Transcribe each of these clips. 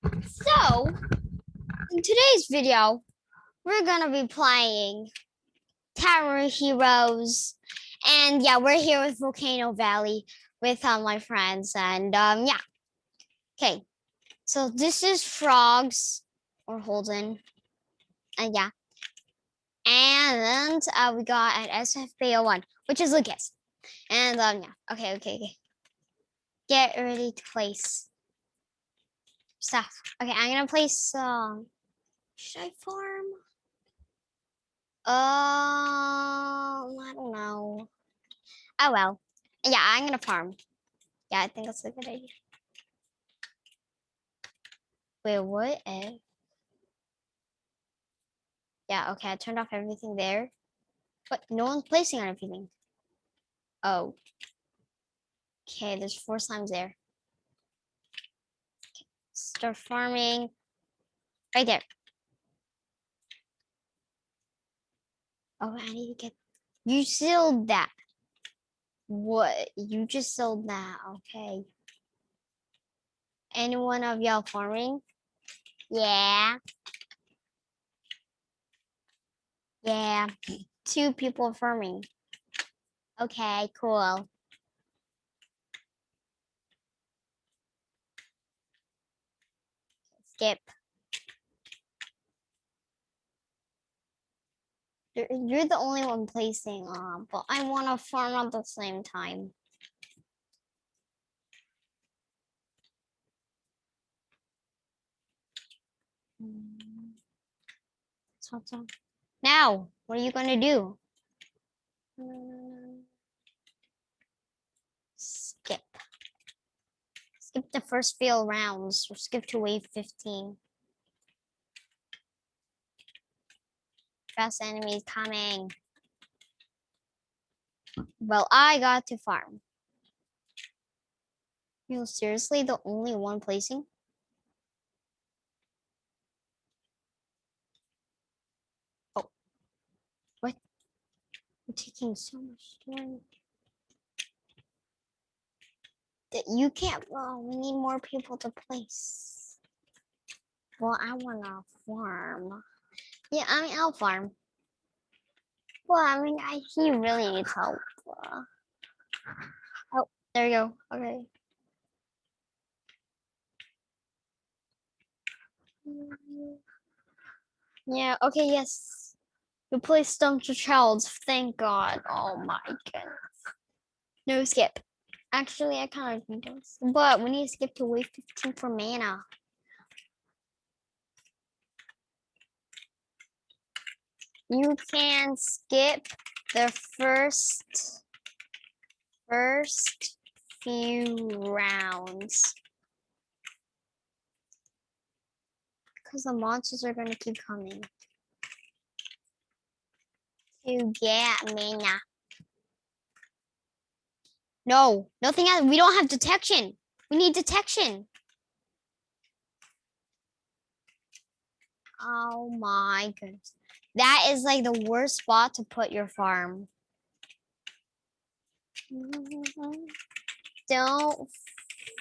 So, in today's video, we're gonna be playing Tower Heroes. And yeah, we're here with Volcano Valley with my friends. And yeah, okay. So this is Frogs or Holden. And yeah. And we got an SFBO1, which is Lucas. And yeah, okay. Get ready to place stuff. Okay, I'm gonna place should I farm? I don't know. Oh well. Yeah, I'm gonna farm. Yeah, I think that's a good idea. Wait, what if? Yeah, okay, I turned off everything there. But no one's placing on everything. Oh. Okay, there's 4 slimes there. Start farming. Right there. Oh, I need to get. You sealed that. What? You just sold that. Okay. Any one of y'all farming? Yeah. Yeah. 2 people farming. Okay, cool. Skip. You're the only one placing, but I want to farm at the same time. So. Now, what are you going to do? Skip. Skip the first few rounds, or skip to wave 15. Fast enemies coming. Well, I got to farm. You're seriously the only one placing? Oh, what? You're taking so much time. That you can't. Oh, we need more people to place. Well, I want to farm. Yeah, I'll farm. Well, he really needs help. Oh, there you go. Okay. Yeah, okay, yes. You play Stump to Childs, thank God. Oh my goodness. No skip. Actually, I kind of need those. But we need to skip to wave 15 for mana. You can skip the first few rounds. Because the monsters are going to keep coming. To get mana. No, nothing else. We don't have detection. We need detection. Oh my goodness. That is like the worst spot to put your farm. Don't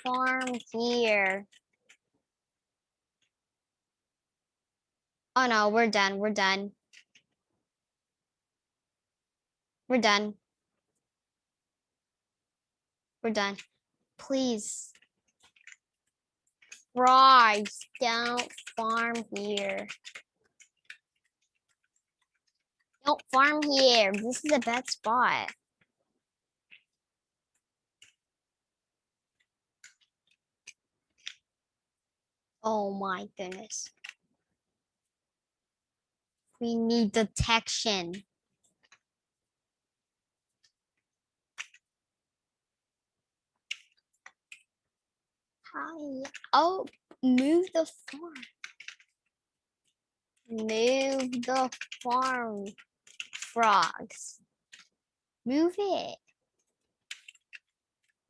farm here. Oh no, we're done. We're done. We're done. We're done. Please. Frogs, don't farm here. Don't farm here. This is a bad spot. Oh my goodness. We need detection. Hi. Oh, move the farm. Move the farm, frogs. Move it.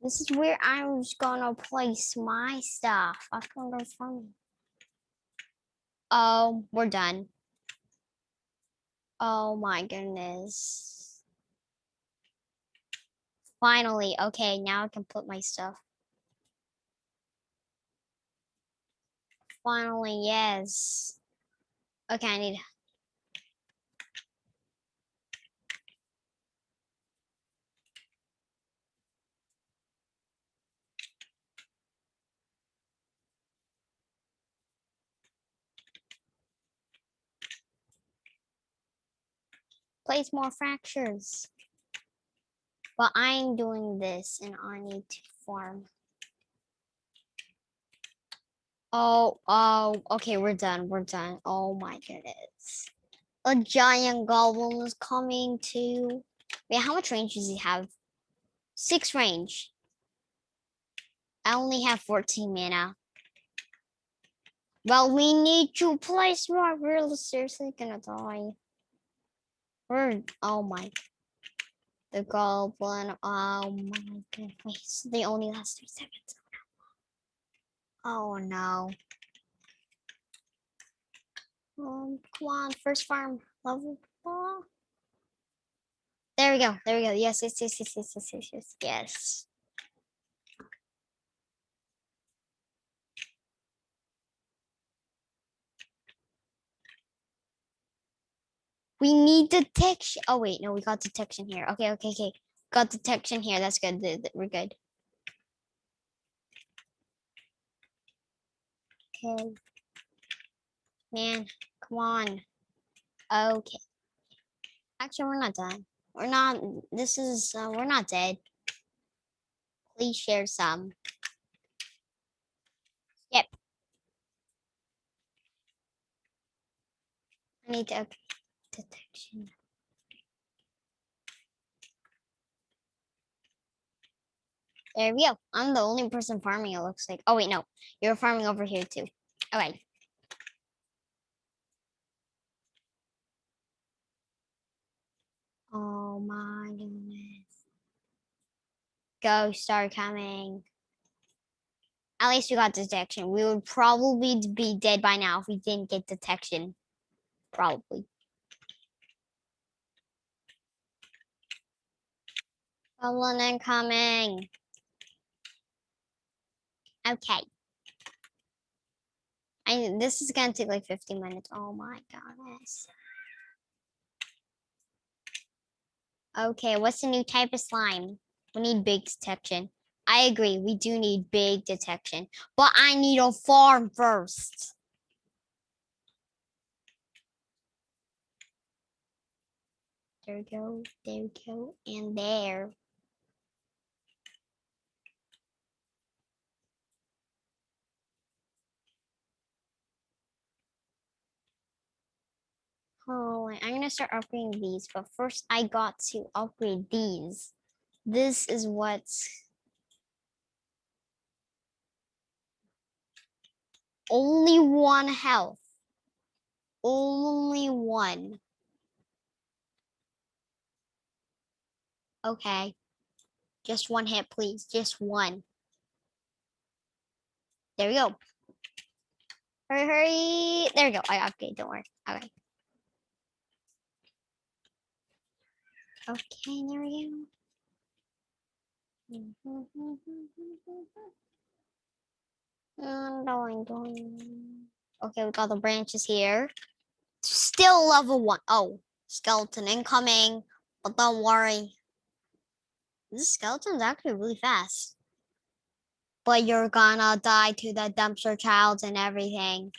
This is where I'm just gonna place my stuff. I can go farming. Oh, we're done. Oh my goodness. Finally, okay, now I can put my stuff. Finally, yes. Okay, I need place more fractures. But I'm doing this and I need to farm. Oh, okay, we're done. We're done. Oh my goodness. A giant goblin is coming too. Wait, how much range does he have? 6 range. I only have 14 mana. Well, we need to place more. We're seriously gonna die. Oh my, the goblin. Oh my goodness. They only last 3 seconds. Oh no. Come on, first farm level. Oh. There we go. There we go. Yes, yes, yes, yes, yes, yes, yes, yes. Yes. We need detection. Oh wait, no, we got detection here. Okay, okay, okay. Got detection here. That's good. We're good. Okay. Man, come on. Okay. Actually, we're not done. We're not. This is. We're not dead. Please share some. Yep. I need to detection. There we go. I'm the only person farming. It looks like. Oh wait, no. You're farming over here too. Okay. Oh my goodness. Ghosts start coming. At least we got detection. We would probably be dead by now if we didn't get detection. Probably. Goblin incoming. Okay. This is gonna take like 50 minutes. Oh my goodness. Okay, what's the new type of slime? We need big detection. I agree, we do need big detection. But I need a farm first. There we go, there we go, and there. Oh, I'm gonna start upgrading these, but first I got to upgrade these. This is what's only 1 health. Only 1. Okay. Just 1 hit, please. Just 1. There we go. Hurry, hurry. There we go. I upgrade. Don't worry. Okay. Okay, there we go. Going. Okay, we got the branches here. Still level 1. Oh, skeleton incoming. But don't worry. This skeleton's actually really fast. But you're gonna die to the dumpster childs and everything.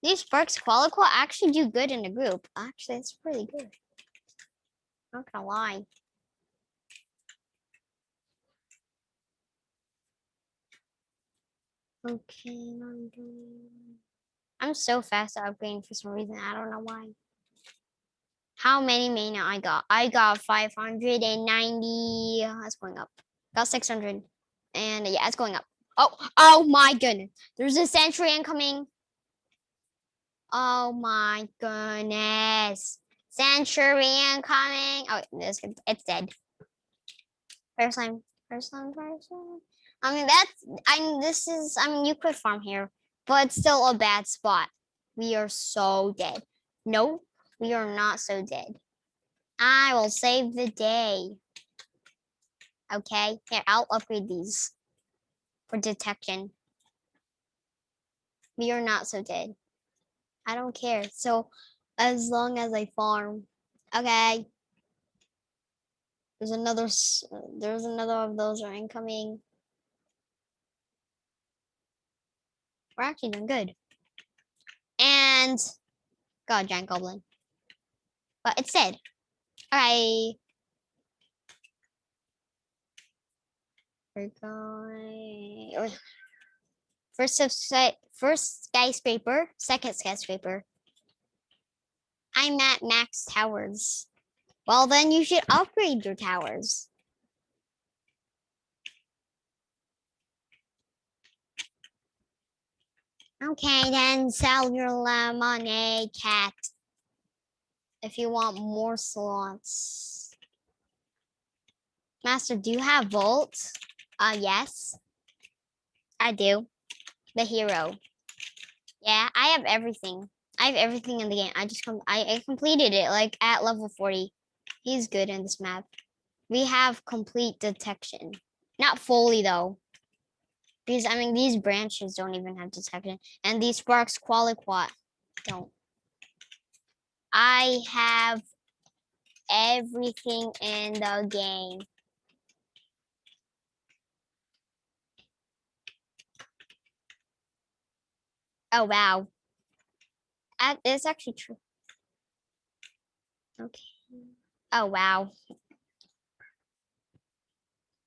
These sparks qualical actually do good in a group. Actually, it's pretty good. Not gonna lie. Okay, I'm so fast at upgrading for some reason. I don't know why. How many mana I got? I got 590. That's going up. Got 600. And yeah, it's going up. Oh my goodness. There's a sentry incoming. Oh my goodness. Sentry incoming. Oh, it's dead. First time. I mean, you could farm here, but it's still a bad spot. We are so dead. No, we are not so dead. I will save the day. Okay, here, I'll upgrade these for detection. We are not so dead. I don't care. So as long as I farm. Okay. There's another there's another of those are incoming. We're actually doing good. And God, giant goblin. But it's dead. Alright. We're going first skyscraper, second skyscraper. I'm at max towers. Well, then you should upgrade your towers. Okay, then sell your lemonade cat if you want more slots. Master, do you have Volt? Yes, I do. The hero. Yeah, I have everything. I have everything in the game. I completed it like at level 40. He's good in this map. We have complete detection. Not fully though. Because I mean these branches don't even have detection. And these sparks qualiquat don't. I have everything in the game. Oh wow. It's actually true. Okay. Oh wow.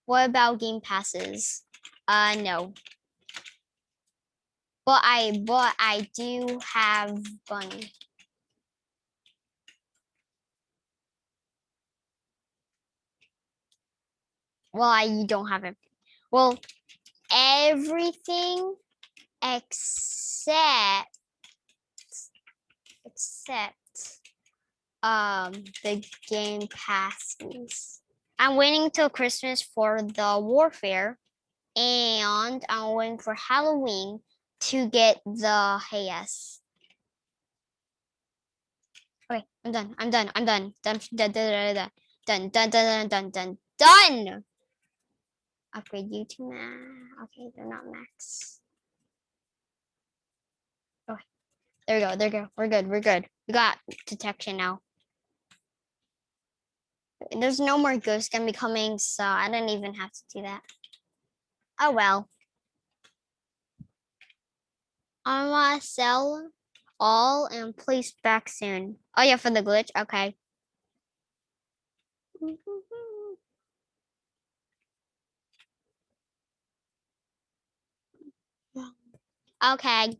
What about game passes? No. But I do have bunny. Well, I don't have it. Well, everything except the game passes. I'm waiting till Christmas for the warfare, and I'm waiting for Halloween to get the yes. Okay, I'm done. I'm done. I'm done. Done. Done. Done. Done. Done. Done. Done. Done. Done. Done. Upgrade you to max. Okay, they're not max. Okay, there we go. There we go. We're good. We're good. We got detection now. There's no more ghost gonna be coming, so I didn't even have to do that. Oh well. I want to sell all and place back soon. Oh yeah, for the glitch. Okay. Okay.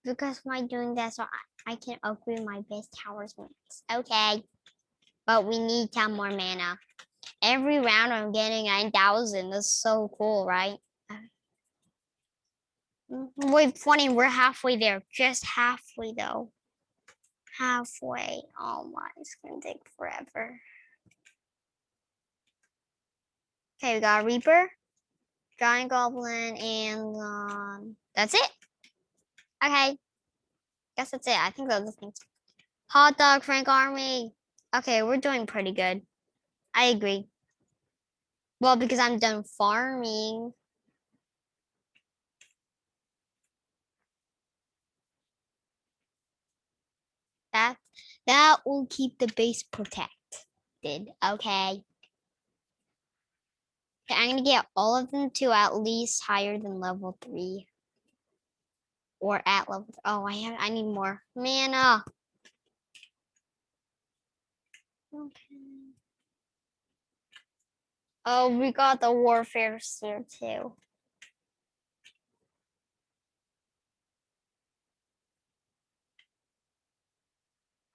Because by doing that, so I can upgrade my best towers max. Okay. But we need 10 more mana. Every round I'm getting 9,000. That's so cool, right? Wait, funny, we're halfway there. Just halfway though. Halfway. Oh my, it's gonna take forever. Okay, we got a Reaper, Giant Goblin, and that's it. Okay. Guess that's it. I think those are the things. Hot dog, Frank Army. Okay, we're doing pretty good. I agree. Well, because I'm done farming. That that will keep the base protected. Okay. Okay, I'm gonna get all of them to at least higher than level 3. Or at level oh I need more mana. Okay. Oh, we got the warfare here too.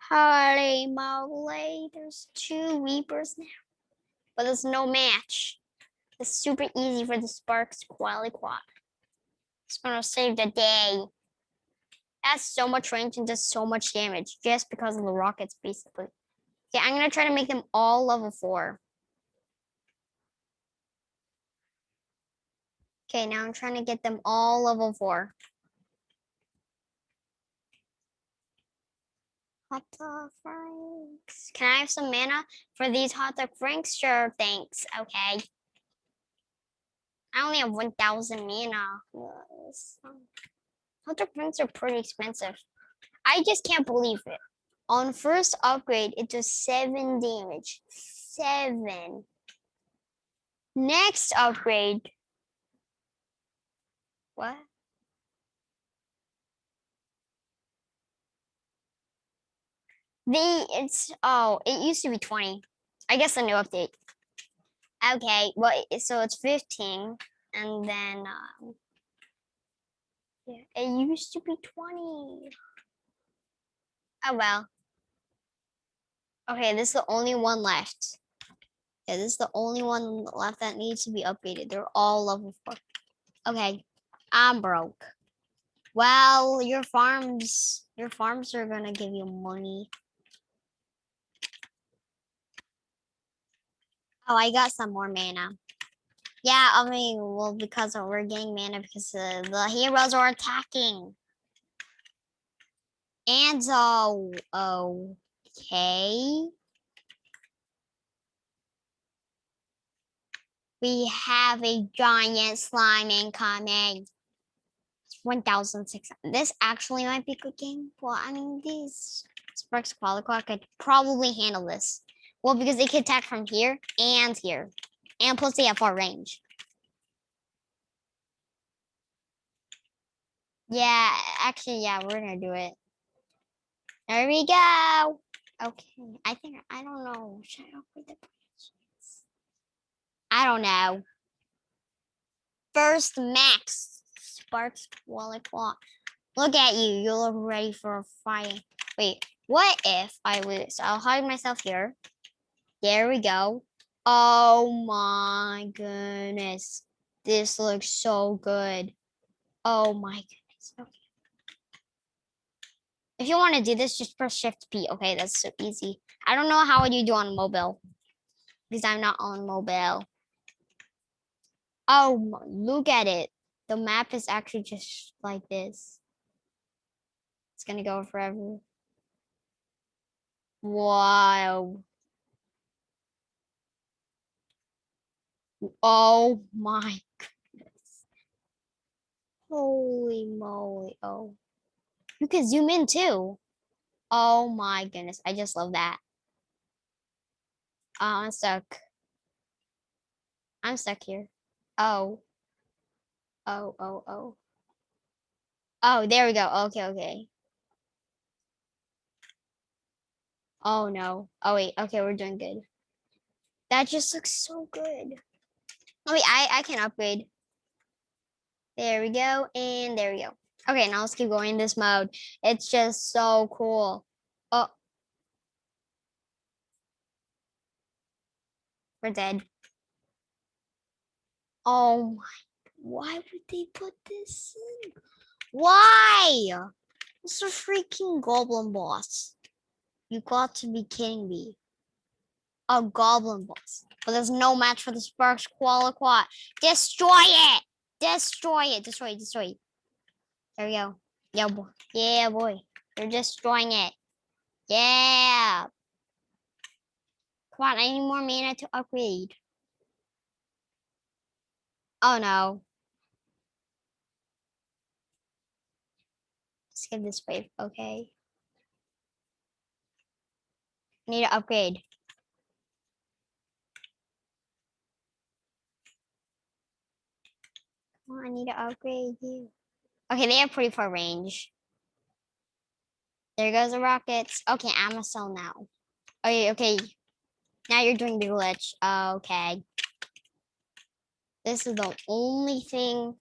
Holy moly, there's 2 Weepers now. But there's no match. It's super easy for the Sparks Quali Quad. It's gonna save the day. That's so much range and does so much damage just because of the rockets, basically. Okay, I'm gonna try to make them all level 4. Okay, now I'm trying to get them all level 4. Hot dog franks. Can I have some mana for these hot dog franks? Sure, thanks. Okay. I only have 1,000 mana. Hunter points are pretty expensive. I just can't believe it. On first upgrade, it does 7 damage. 7. Next upgrade. What? It used to be 20. I guess the new update. Okay, well, so it's 15, and then yeah, it used to be 20. Oh well. Okay, this is the only one left. Yeah, this is the only one left that needs to be updated. They're all level 4. Okay, I'm broke. Well, your farms are gonna give you money. Oh, I got some more mana. Yeah, I mean, well, because we're getting mana because the heroes are attacking. And so, okay. We have a giant slime incoming. 1,600. This actually might be a good game. Well, I mean, these Sparks Qualiquat could probably handle this. Well, because they could attack from here and here. And plus they have far range. Yeah, actually, yeah, we're gonna do it. There we go. Okay, I don't know. Should I upgrade the branches? I don't know. First max Sparks Qualiquat. Look at you. You look ready for a fight. Wait, what if I lose? I'll hide myself here. There we go. Oh my goodness. This looks so good. Oh my goodness. Okay. If you want to do this, just press Shift P. Okay, that's so easy. I don't know how you do on mobile because I'm not on mobile. Oh, look at it. The map is actually just like this. It's gonna go forever. Wow. Oh my goodness. Holy moly. Oh. You can zoom in too. Oh my goodness. I just love that. Oh, I'm stuck. I'm stuck here. Oh. Oh, oh, oh. Oh, there we go. Okay, okay. Oh no. Oh wait. Okay, we're doing good. That just looks so good. Oh wait, I can upgrade. There we go. And there we go. Okay, now let's keep going in this mode. It's just so cool. Oh, we're dead. Oh my, why would they put this in? Why? It's a freaking goblin boss. You got to be kidding me. A goblin boss. But there's no match for the Sparks Qualiquat. Destroy it! Destroy it. Destroy it. Destroy it. There we go. Yeah, boy. Yeah, boy. You're destroying it. Yeah. Come on, I need more mana to upgrade. Oh no. Skip this wave. Okay. Need to upgrade. Come on, I need to upgrade you. Okay, they have pretty far range. There goes the rockets. Okay, I'm a sell now. Okay, okay. Now you're doing the glitch. Okay. This is the only thing.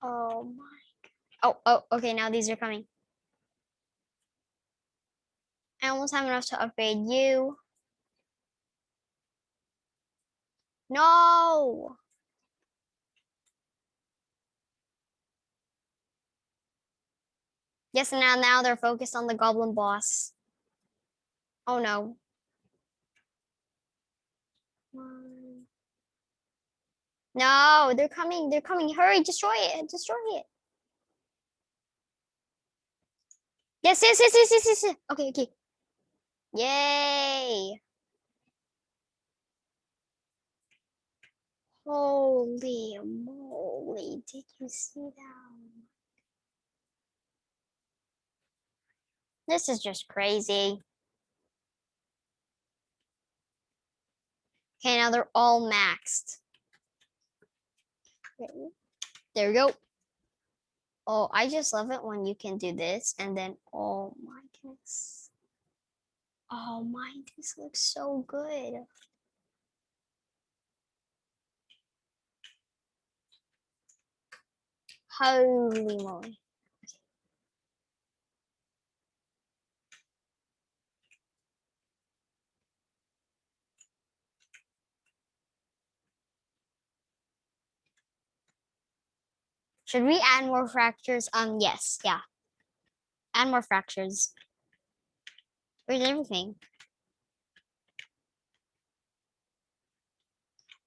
Oh my. Oh, oh, okay, now these are coming. I almost have enough to upgrade you. No. Yes, now they're focused on the goblin boss. Oh no. No, they're coming. They're coming. Hurry, destroy it. Destroy it. Yes, yes, yes, yes, yes, yes. Yes. Okay, okay. Yay. Holy moly. Did you see that? This is just crazy. Okay, now they're all maxed. There we go. Oh, I just love it when you can do this and then, oh my goodness. Oh my, this looks so good. Holy moly. Should we add more fractures? Yes, yeah. Add more fractures. Where's everything?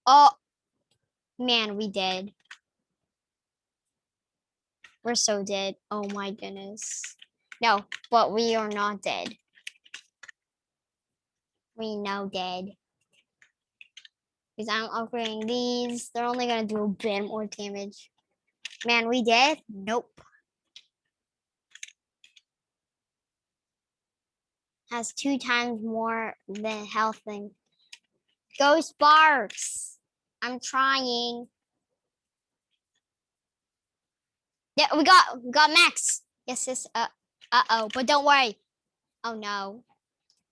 Oh, man, we did. We're so dead. Oh my goodness. No, but we are not dead. We know dead. Because I'm upgrading these. They're only gonna do a bit more damage. Man, we dead? Nope. Has 2 times more than health than Go Sparks. I'm trying. Yeah, we got Max. Yes. Uh-oh. But don't worry. Oh no.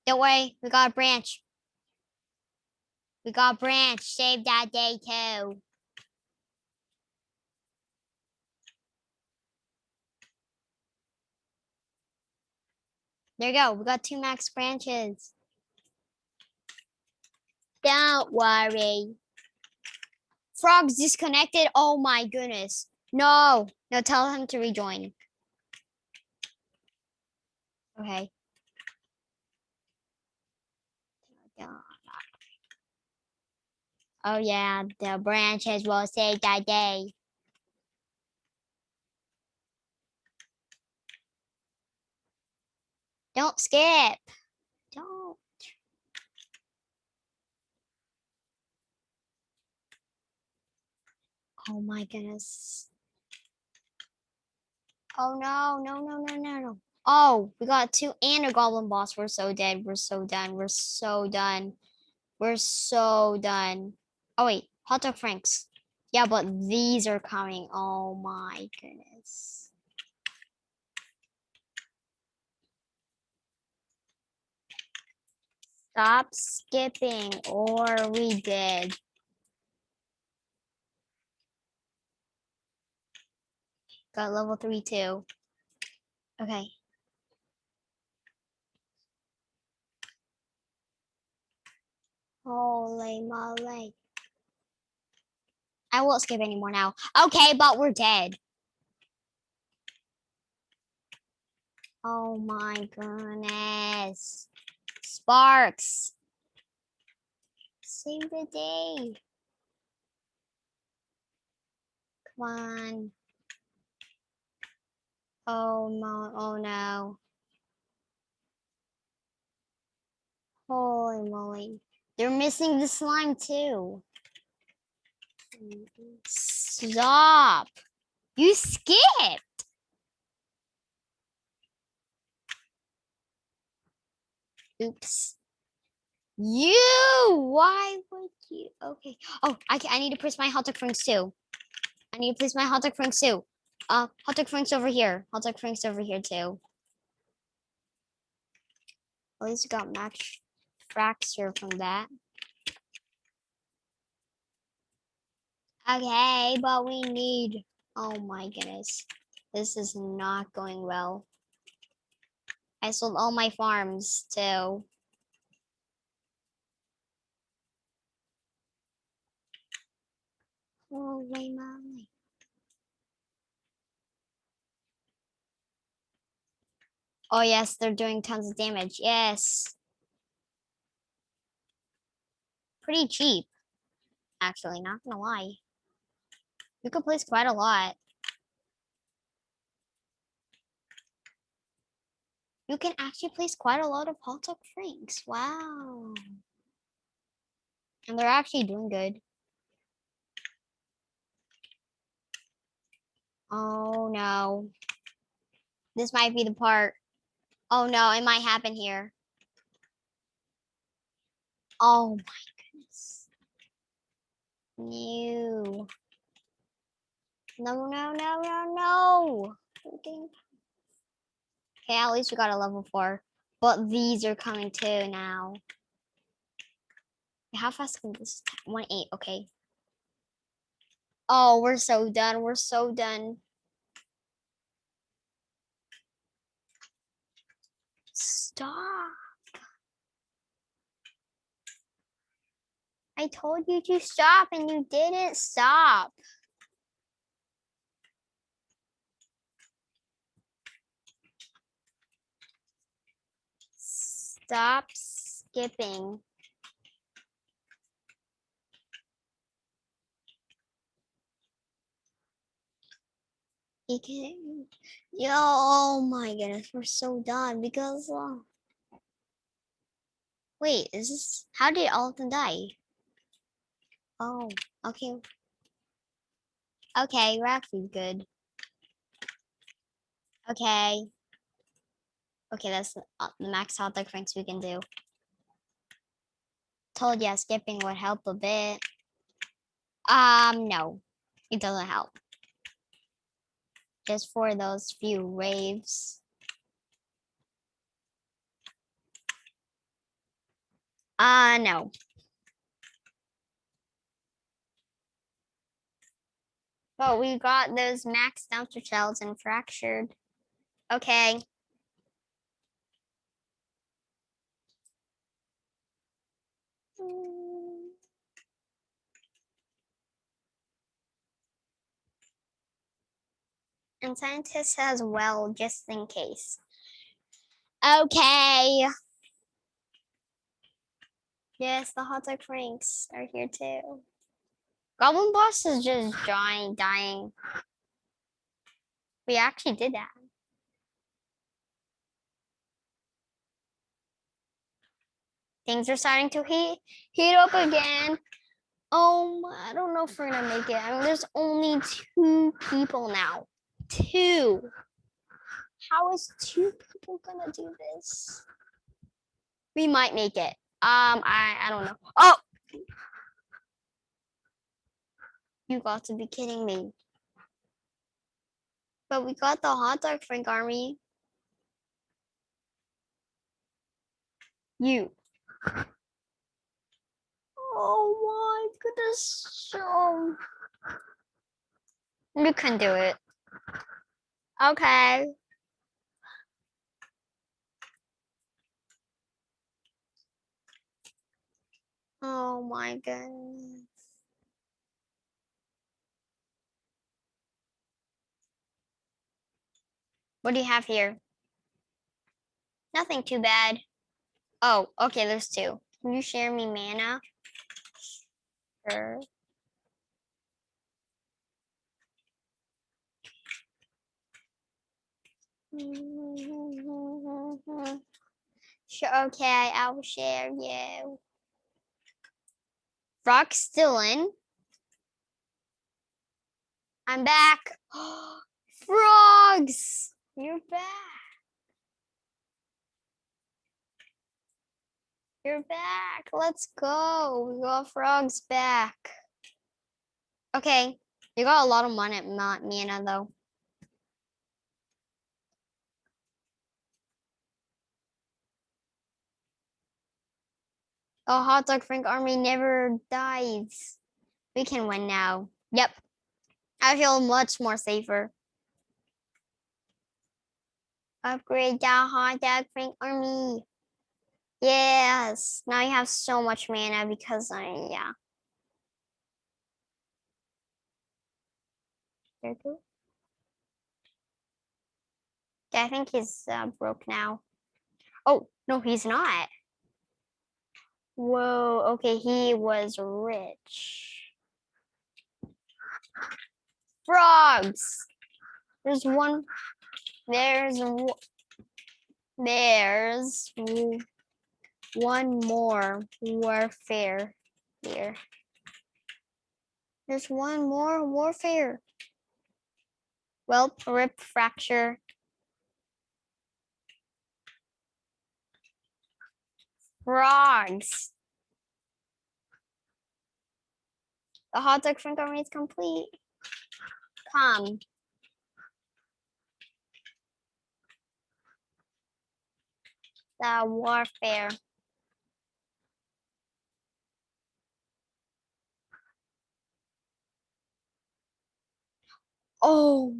Don't worry. We got a branch. We got a branch. Save that day too. There you go. We got 2 max branches. Don't worry. Frog's disconnected. Oh my goodness. No. No, tell him to rejoin. Okay. Oh yeah, the branches will save that day. Don't skip. Don't. Oh my goodness. Oh no. Oh, we got 2 and a goblin boss. We're so dead. We're so done. We're so done. We're so done. Oh wait, hot dog franks. Yeah, but these are coming. Oh my goodness. Stop skipping or we did. Got level 3 too. Okay. Holy moly. I won't skip anymore now. Okay, but we're dead. Oh my goodness. Sparks. Save the day. Come on. Oh no, oh no. Holy moly. They're missing the slime too. Stop. You skipped. Oops. Why would you? Okay. Oh, I need to press my hot dog franks too. I need to place my hot dog franks too. Hot dog franks over here. Hot dog franks over here too. At least we got max fracks here from that. Okay, but we need. Oh my goodness. This is not going well. I sold all my farms too. Holy moly. Oh yes, they're doing tons of damage. Yes. Pretty cheap, actually, not gonna lie. You could place quite a lot. You can actually place quite a lot of hot dog franks. Wow. And they're actually doing good. Oh no. This might be the part. Oh no, it might happen here. Oh my goodness. No. No, no, no, no, no. Okay, at least we got a level 4. But these are coming too now. How fast can this? 1-8, okay. Oh, we're so done. We're so done. Stop. I told you to stop and you didn't stop. Stop skipping. You can, yo, oh my goodness, we're so done because, wait, is this, how did all of them die? Oh, okay. Okay, we're actually good. Okay. Okay, that's the max hot dog franks we can do. Told ya skipping would help a bit. No, it doesn't help. Just for those few raves. No. But we got those max dumpster shells and fractured. Okay. And scientist as well, just in case. Okay. Yes, the hot dog franks are here too. Goblin boss is just dying. We actually did that. Things are starting to heat up again. I don't know if we're gonna make it. I mean, there's only 2 people now. 2. How is 2 people gonna do this? We might make it. I don't know. Oh, you got to be kidding me. But we got the hot dog frank army. You. Oh my goodness. So you can do it. Okay. Oh my goodness. What do you have here? Nothing too bad. Oh, okay, there's 2. Can you share me mana? Sure. Sure, okay, I will share you. Frog's still in. I'm back. Frogs! You're back. You're back. Let's go. We got frogs back. Okay. You got a lot of money, mana though. Oh, hot dog frank army never dies. We can win now. Yep. I feel much more safer. Upgrade that hot dog frank army. Yes. Now you have so much mana because yeah. There you go. Yeah, I think he's broke now. Oh, no, he's not. Whoa, okay, he was rich. Frogs! There's one, there's one more warfare here. There's one more warfare. Well, rip fracture. Frogs. The hot dog front army is complete. Come. The warfare. Oh.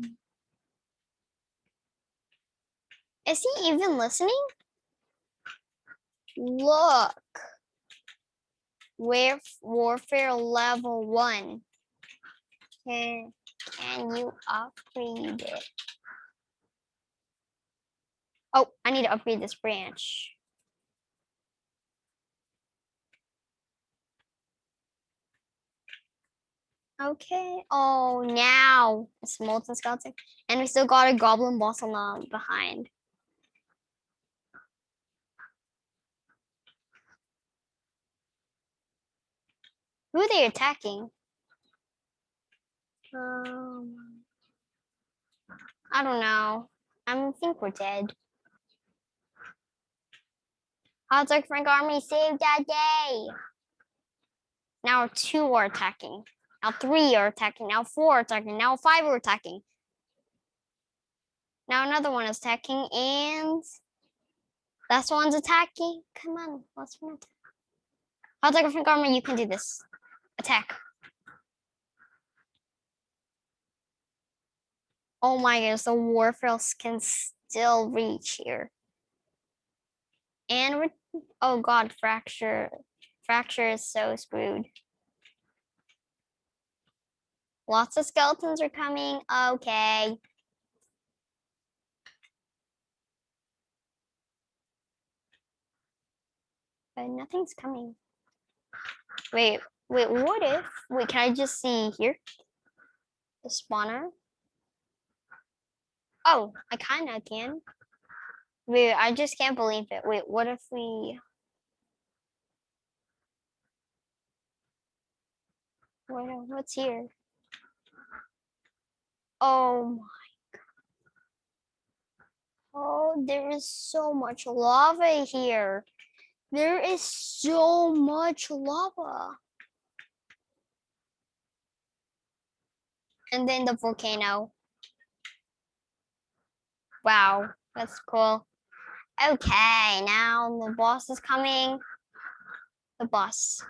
Is he even listening? Look. Warfare level 1. Can you upgrade it? Oh, I need to upgrade this branch. Okay. Oh, now it's molten skeleton, and we still got a goblin boss on the behind. Who are they attacking? I don't know. I think we're dead. Hot dog Frank Army saved that day. Now 2 are attacking. Now 3 are attacking. Now 4 are attacking. Now 5 are attacking. Now another one is attacking, and last one's attacking. Come on, last one. Hot dog Frank Army, you can do this. Attack. Oh my goodness, the warfare can still reach here. And we're, oh god, fracture. Fracture is so screwed. Lots of skeletons are coming. Okay. But nothing's coming. Wait, what if? Wait, can I just see here? The spawner? Oh, I kind of can. Wait, I just can't believe it. Wait, what if we... What's here? Oh my... Oh, there is so much lava here. There is so much lava. And then the volcano. Wow, that's cool. Okay, now the boss is coming. The boss.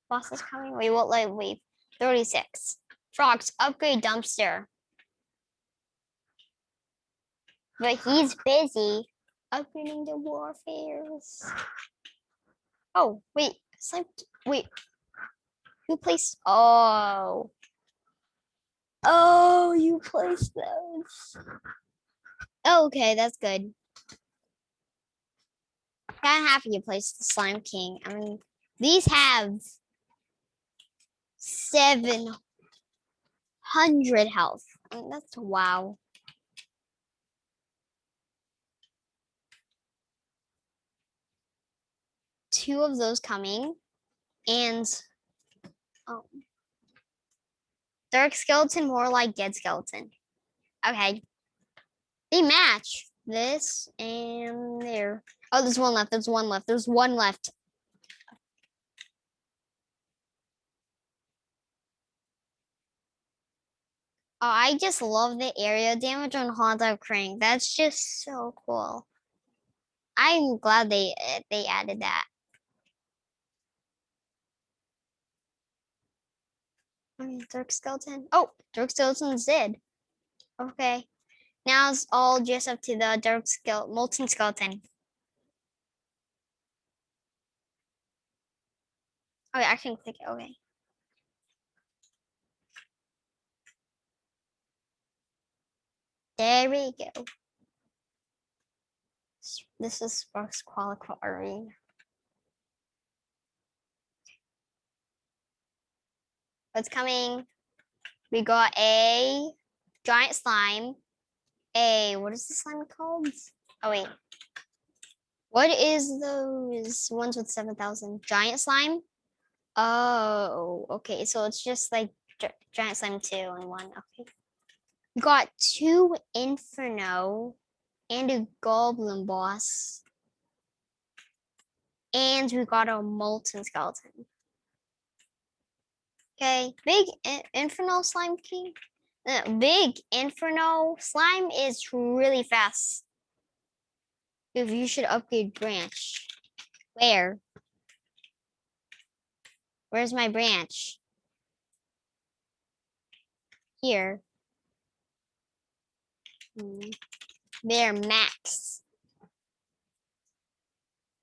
Boss is coming. Wait, what like wave? 36. Frogs, upgrade dumpster. But he's busy upgrading the warfares. Oh, wait. Wait. Who placed? Oh. Oh, you placed those. Okay, that's good. Kind of happy you placed the Slime King. I mean, these have 700 health. I mean, that's wow. Two of those coming, and dark skeleton more like dead skeleton. Okay, they match this and there. Oh, there's one left. There's one left. There's one left. Oh, I just love the area damage on Hot Dog Crank. That's just so cool. I'm glad they added that. Dark skeleton. Oh, dark skeleton's dead. Okay, now it's all just up to the dark skeleton, molten skeleton. Okay, I can click it. Okay. There we go. This is Sparks Qualifier. What's coming? We got a giant slime. What is the slime called? Oh wait. What is those ones with 7,000? Giant slime? Oh, okay. So it's just like giant slime 2 and 1. Okay. We got 2 inferno and a goblin boss. And we got a molten skeleton. Okay, big inferno slime king. Big inferno slime is really fast. If you should upgrade branch. Where? Where's my branch? Here. They're max.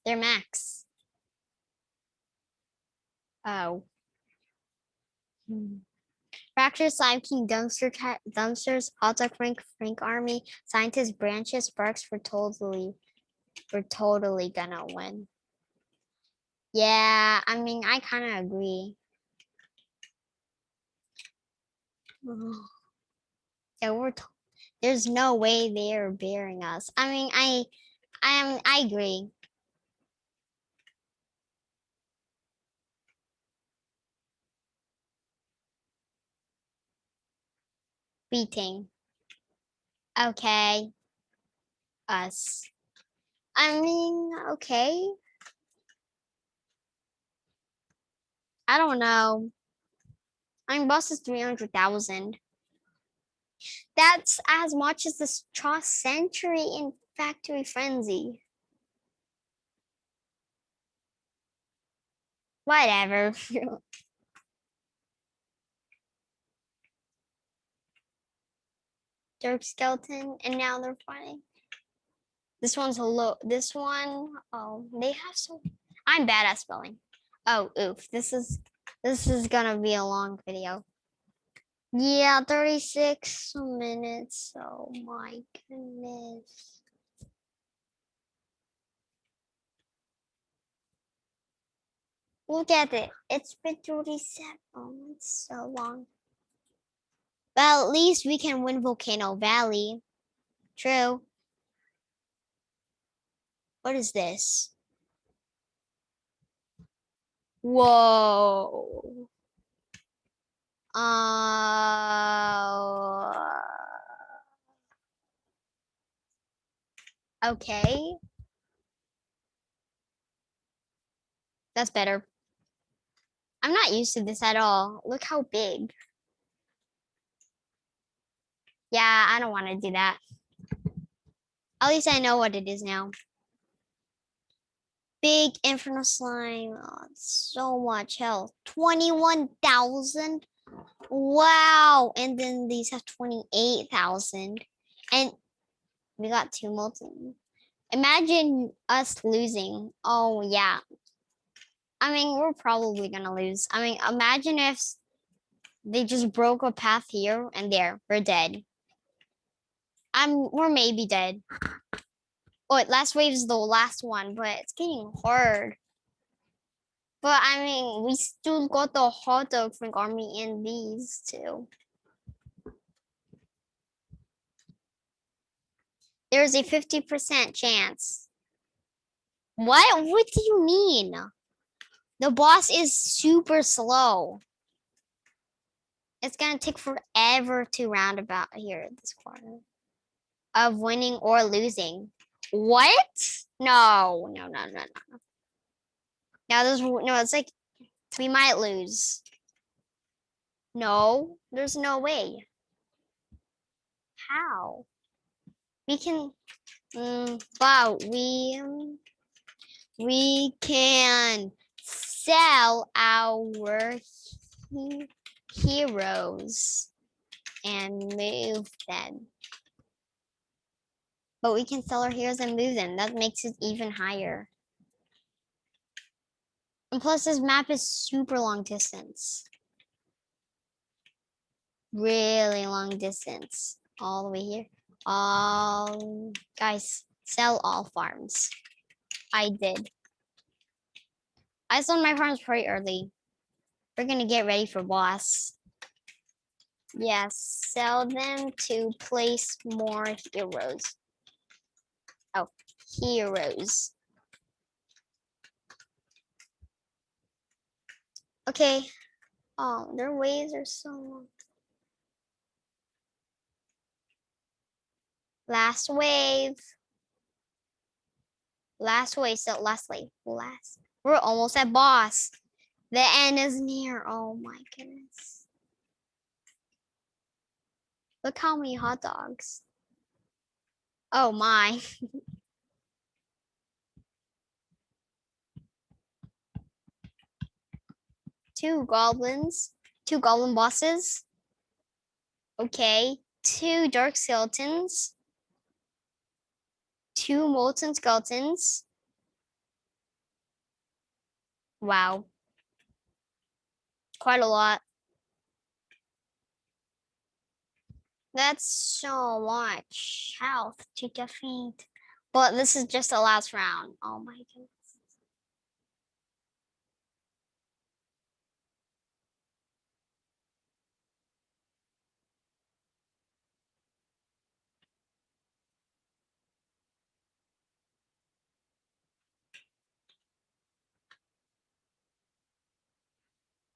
They're max. Oh. Fracture Slime King, Dumpsters, Hot Dog Frank Army, Scientist Branches, Sparks for totally gonna win. Yeah, I mean, I kind of agree. Yeah, there's no way they're bearing us. I mean, I agree. Beating. Okay. Us. I mean, okay. I don't know. I mean, boss is 300,000. That's as much as the Straw Century in Factory Frenzy. Whatever. Dirk Skeleton, and now they're fighting. This one's a low. This one, oh, they have so. I'm bad at spelling. Oh, oof. This is gonna be a long video. Yeah, 36 minutes. Oh my goodness. Look at it. It's been 37. It's so long. Well, at least we can win Volcano Valley. True. What is this? Whoa. Okay. That's better. I'm not used to this at all. Look how big. Yeah, I don't want to do that. At least I know what it is now. Big infernal slime. Oh, so much health. 21,000. Wow. And then these have 28,000. And we got two molten. Imagine us losing. Oh, yeah. I mean, we're probably going to lose. I mean, imagine if they just broke a path here and there. We're dead. We're maybe dead. Oh, last wave is the last one, but it's getting hard. But I mean, we still got the hot dog Frank Army in these two. There's a 50% chance. What? What do you mean? The boss is super slow. It's gonna take forever to round about here at this corner of winning or losing. What? No. No, it's like we might lose. No, there's no way. How? We can, wow, we can sell our heroes and move them. But we can sell our heroes and move them. That makes it even higher. And plus this map is super long distance. Really long distance. All the way here. Guys, sell all farms. I did. I sold my farms pretty early. We're gonna get ready for boss. Yes, sell them to place more heroes. Oh, heroes. Okay. Oh, their waves are so long. Last wave. Last way, so lastly, last. We're almost at boss. The end is near. Oh my goodness. Look how many hot dogs. Oh my. 2 goblins. 2 goblin bosses. Okay. 2 dark skeletons. 2 molten skeletons. Wow. Quite a lot. That's so much health to defeat. But this is just the last round. Oh my goodness.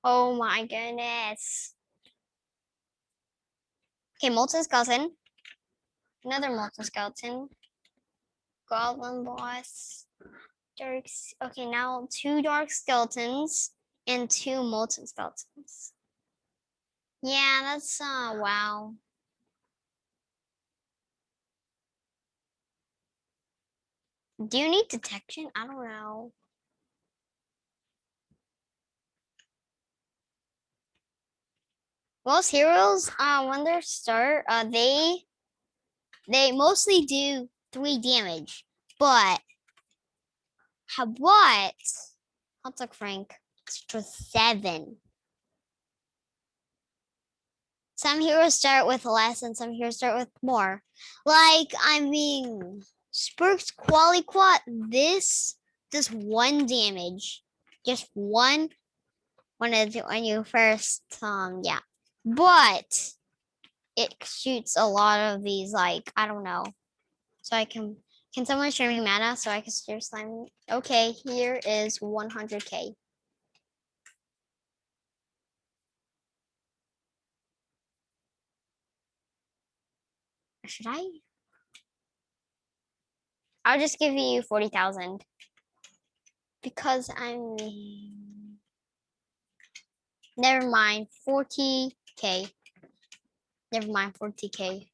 Oh my goodness. Okay, molten skeleton. Another molten skeleton. Goblin boss. Darks. Okay, now 2 dark skeletons and 2 molten skeletons. Yeah, that's wow. Do you need detection? I don't know. Most heroes, when they start, they mostly do 3 damage, but what? I'll take Frank for 7. Some heroes start with less and some heroes start with more. Like, I mean, Spurk's Quali Quad, this does 1 damage. Just one when you first, yeah. But it shoots a lot of these, like, I don't know. So I can someone share me mana so I can steer slime? Okay, here is 100k. Should I? I'll just give you 40,000 because I'm. Never mind, 40k. Never mind, 40k.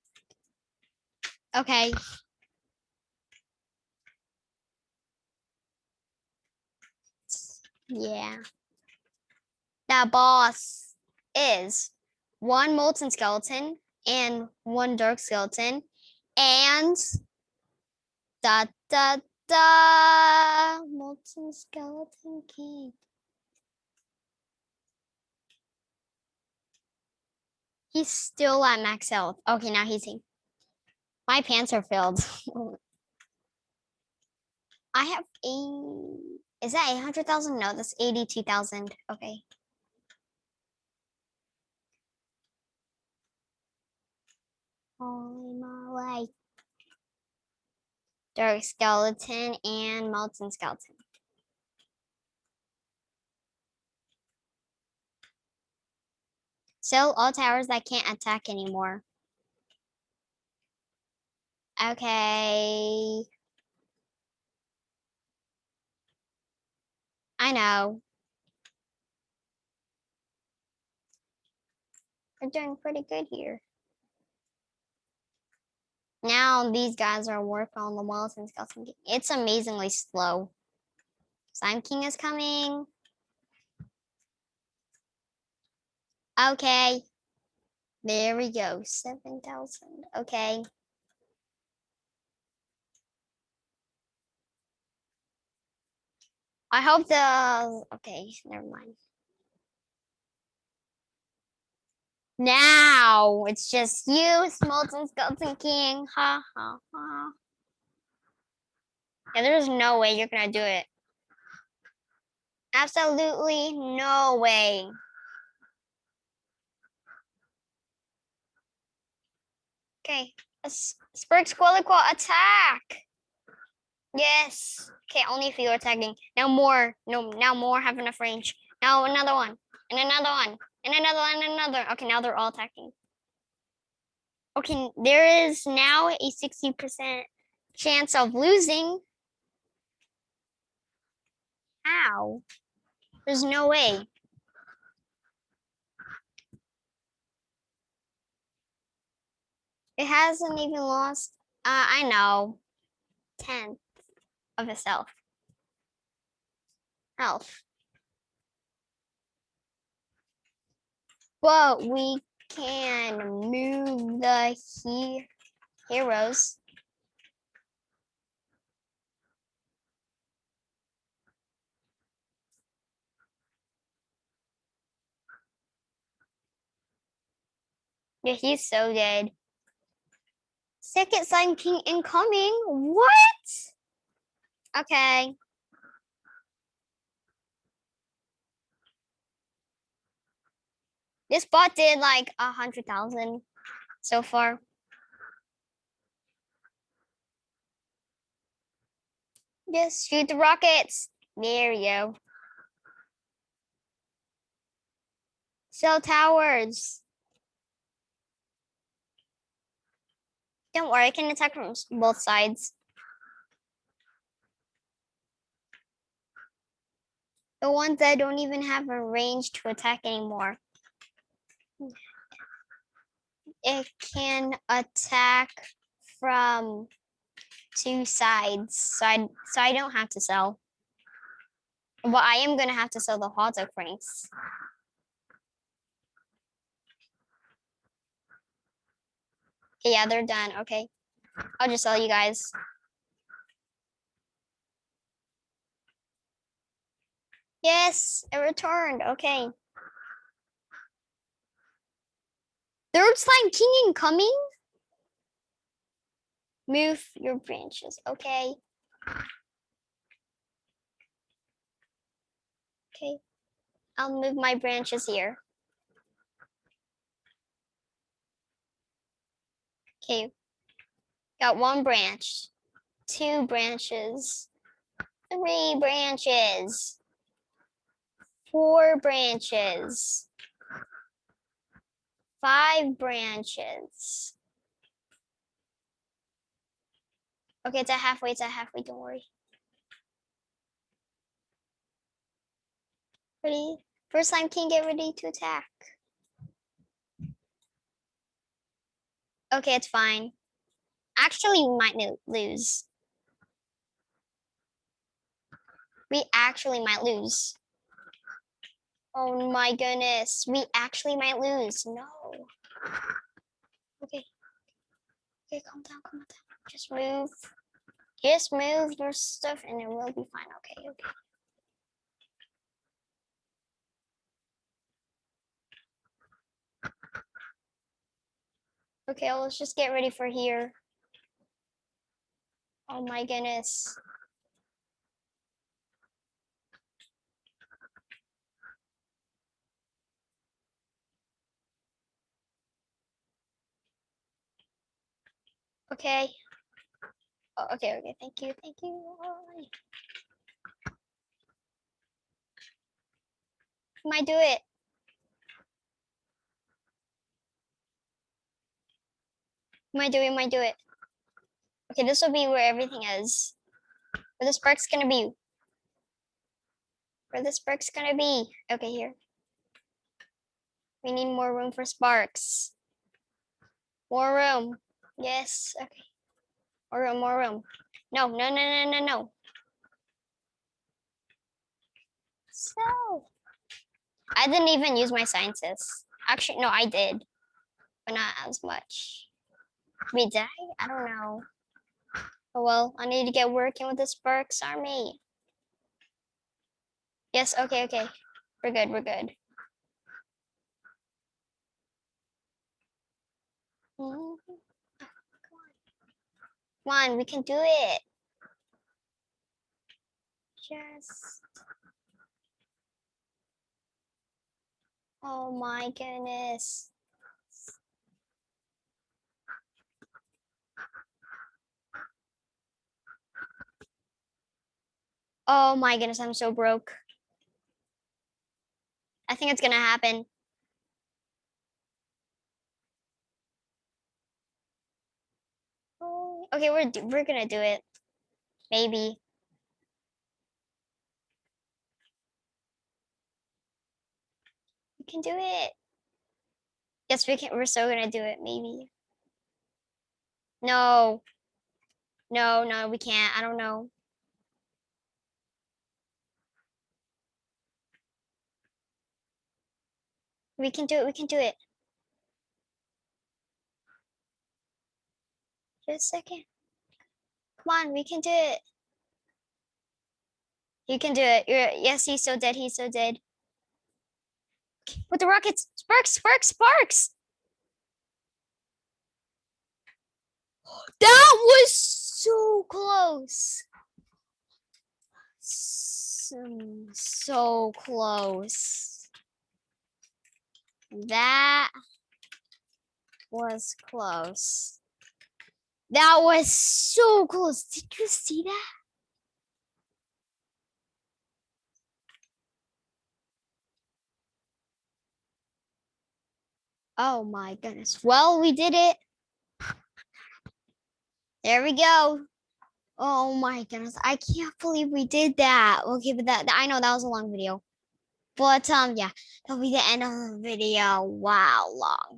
Okay. Yeah. That boss is 1 molten skeleton and 1 dark skeleton and da da da molten skeleton king. He's still at max health. Okay, now he's in. My pants are filled. I have is that 800,000? No, that's 82,000. Okay. Holy moly. Dark skeleton and molten skeleton. So all towers that can't attack anymore. Okay. I know. We're doing pretty good here. Now these guys are working on the molten skeleton. It's amazingly slow. Slime King is coming. Okay. There we go. 7,000. Okay. I hope okay, never mind. Now it's just you, Molten Skeleton King. Ha ha ha. Yeah, there's no way you're gonna do it. Absolutely no way. Okay, Spurk Squaliqua attack. Yes. Okay, only if you're attacking. Now more. No, now more have enough range. Now another one. And another one. And another one and another. Okay, now they're all attacking. Okay, there is now a 60% chance of losing. How? There's no way. It hasn't even lost, I know, 10th of itself. Health. But we can move the heroes. Yeah, he's so dead. Second Slime King incoming. What? Okay. This bot did like 100,000 so far. Just shoot the rockets. There you go. Cell towers. Don't worry, I can attack from both sides. The ones that don't even have a range to attack anymore. It can attack from 2 sides, so I don't have to sell. But I am gonna have to sell the hot dog cranks. Okay, yeah, they're done. Okay, I'll just sell you guys. Yes, it returned. Okay. Third Slime King incoming? Move your branches. Okay. Okay. I'll move my branches here. Okay. Got 1 branch, 2 branches, 3 branches, 4 branches, 5 branches. Okay, it's at halfway, don't worry. Ready? First Slime King, get ready to attack. Okay, it's fine. Actually, we might lose. We actually might lose. Oh my goodness, we actually might lose. No. Okay. Okay, calm down, calm down. Just move. Just move your stuff and it will be fine. Okay, okay. Okay, let's just get ready for here. Oh my goodness. Okay. Oh, okay, okay. Thank you, thank you. Might do it. Might do it, might do it. Okay, this will be where everything is. Where the spark's gonna be. Where the spark's gonna be. Okay, here. We need more room for sparks. More room. Yes, okay. More room, more room. No, no, no, no, no, no. So, I didn't even use my scientists. Actually, no, I did, but not as much. We die? I don't know. Oh well, I need to get working with the Sparks army. Yes, okay, okay. We're good, we're good. Come on, we can do it. Just. Oh my goodness. Oh my goodness, I'm so broke. I think it's gonna happen. Oh, okay, we're gonna do it. Maybe. can do it. Yes, we can. We're still gonna do it. Maybe. No. No, no, we can't. I don't know. We can do it. We can do it. Just a second. Come on, we can do it. You can do it. Yes, he's so dead. He's so dead. With the rockets. Sparks, sparks, sparks. That was so close. So close. That was close. That was so close. Did you see that? Oh my goodness. Well, we did it. There we go. Oh my goodness. I can't believe we did that. Okay, but that I know that was a long video. But yeah, that'll be the end of the video. Wow, long.